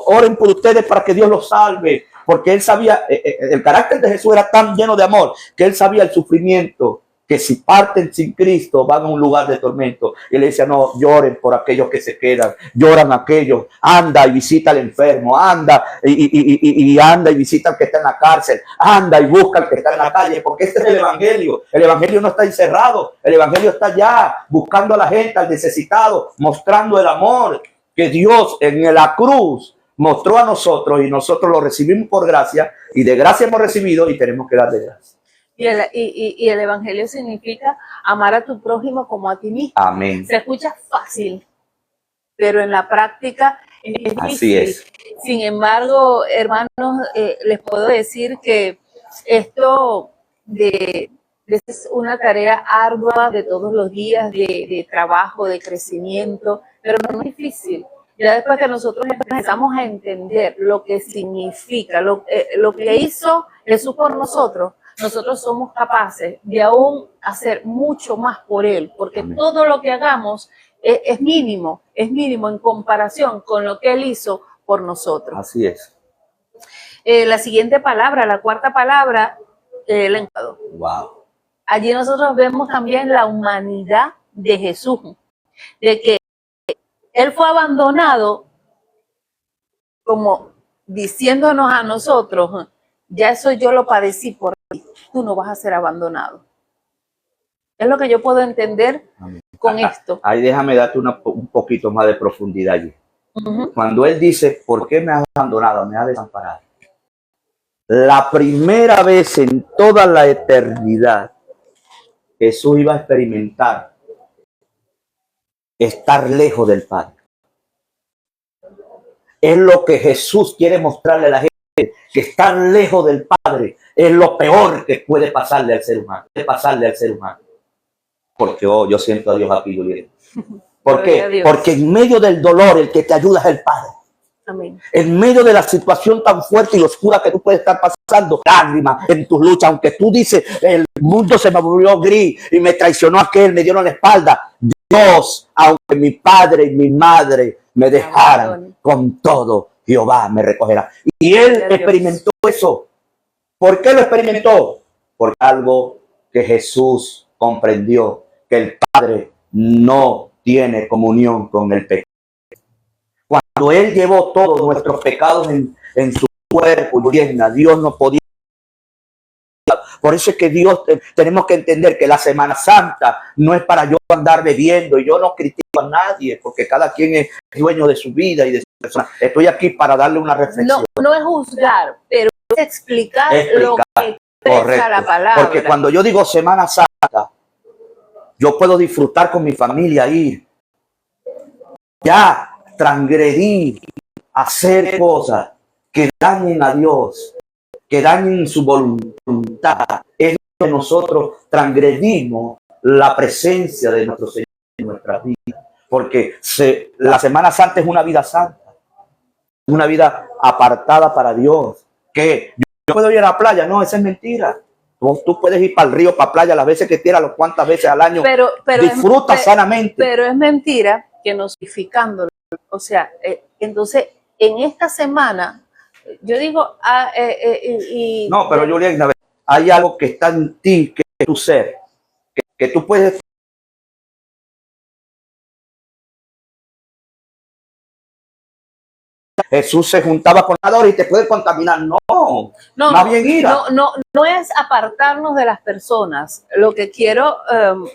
oren por ustedes para que Dios los salve. Porque él sabía, el carácter de Jesús era tan lleno de amor que él sabía el sufrimiento, que si parten sin Cristo van a un lugar de tormento. Y le decía, no, lloren por aquellos que se quedan, lloran aquellos, anda y visita al enfermo, anda y anda y visita al que está en la cárcel, anda y busca al que está en la calle, porque este es el evangelio no está encerrado, el evangelio está allá, buscando a la gente, al necesitado, mostrando el amor que Dios en la cruz mostró a nosotros y nosotros lo recibimos por gracia y de gracia hemos recibido y tenemos que darle gracias. Y el evangelio significa amar a tu prójimo como a ti mismo. Amén. Se escucha fácil, pero en la práctica es difícil. Así es. Sin embargo, hermanos, les puedo decir que esto es una tarea ardua de todos los días, de trabajo, de crecimiento, pero no es difícil. Ya después que nosotros empezamos a entender lo que significa, lo que hizo Jesús por nosotros somos capaces de aún hacer mucho más por Él, porque Amén. Todo lo que hagamos es mínimo en comparación con lo que Él hizo por nosotros. Así es. La siguiente palabra, la cuarta palabra, el encargado. Wow. Allí nosotros vemos también la humanidad de Jesús, de que Él fue abandonado como diciéndonos a nosotros, ya eso yo lo padecí por ti, tú no vas a ser abandonado. Es lo que yo puedo entender con esto. Ahí déjame darte un poquito más de profundidad allí. Cuando Él dice, ¿por qué me has abandonado? Me has desamparado. La primera vez en toda la eternidad, Jesús iba a experimentar estar lejos del Padre. Es lo que Jesús quiere mostrarle a la gente, que estar lejos del Padre es lo peor que puede pasarle al ser humano. Porque yo siento a Dios aquí, Julián. ¿Por qué? Porque en medio del dolor el que te ayuda es el Padre. Amén. En medio de la situación tan fuerte y oscura que tú puedes estar pasando, lágrimas en tus luchas, aunque tú dices, el mundo se me volvió gris y me traicionó aquel, me dieron la espalda. Dios, aunque mi padre y mi madre me dejaran, con todo Jehová me recogerá. Y él experimentó eso. ¿Por qué lo experimentó? Porque algo que Jesús comprendió, que el Padre no tiene comunión con el pecado. Cuando él llevó todos nuestros pecados en su cuerpo y Dios no podía. Por eso es que tenemos que entender que la Semana Santa no es para yo andar bebiendo, y yo no critico a nadie, porque cada quien es dueño de su vida y de su persona. Estoy aquí para darle una reflexión. No es juzgar, pero es explicar lo que expresa la palabra. Porque cuando yo digo Semana Santa, yo puedo disfrutar con mi familia, ir, ya transgredir, hacer cosas que dañen a Dios, que dañen su voluntad. Es que nosotros transgredimos la presencia de nuestro Señor en nuestras vidas. Porque la Semana Santa es una vida santa, una vida apartada para Dios. Que yo puedo ir a la playa, no, esa es mentira. Tú puedes ir para el río, para la playa, las veces que quieras, las cuantas veces al año. Pero disfruta sanamente. Pero es mentira que nos justificándolo. O sea, entonces, en esta semana, yo digo... no, pero Julián, hay algo que está en ti, que es tu ser, que tú puedes... Jesús se juntaba con adores y te puede contaminar. Más bien ira. No es apartarnos de las personas. Lo que quiero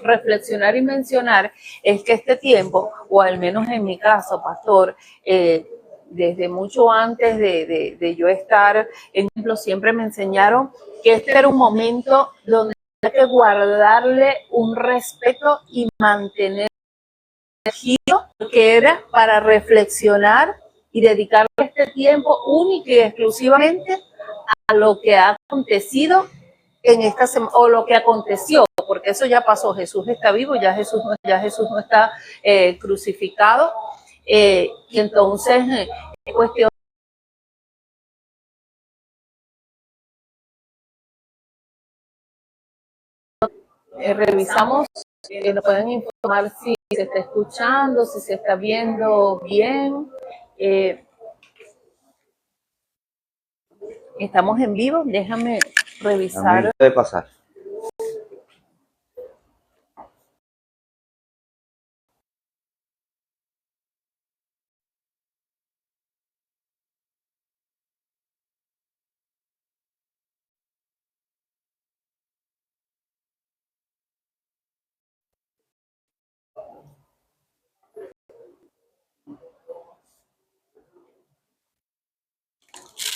reflexionar y mencionar es que este tiempo, o al menos en mi caso, pastor, desde mucho antes de yo estar en templo, siempre me enseñaron que este era un momento donde hay que guardarle un respeto y mantener que era para reflexionar y dedicar este tiempo único y exclusivamente a lo que ha acontecido en esta semana, o lo que aconteció, porque eso ya pasó. Jesús está vivo, ya Jesús no está crucificado, y entonces es cuestión. Revisamos, nos pueden informar si se está escuchando, si se está viendo bien. Estamos en vivo, déjame revisar. Puede pasar.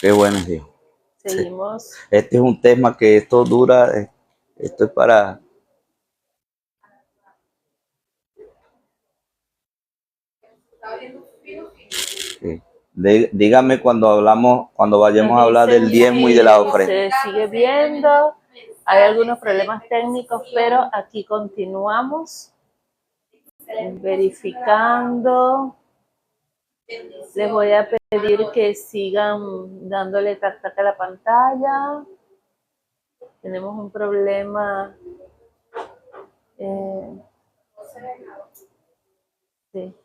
Qué bueno, Dios. Seguimos. Este es un tema que esto dura, esto es para... Sí. Dígame cuando vayamos a hablar del diezmo y de la ofrenda. Se sigue viendo, hay algunos problemas técnicos, pero aquí continuamos verificando. Les voy a pedir que sigan dándole tac tac a la pantalla. Tenemos un problema. Sí.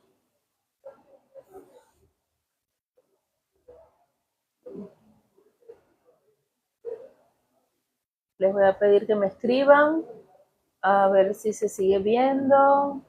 Les voy a pedir que me escriban a ver si se sigue viendo.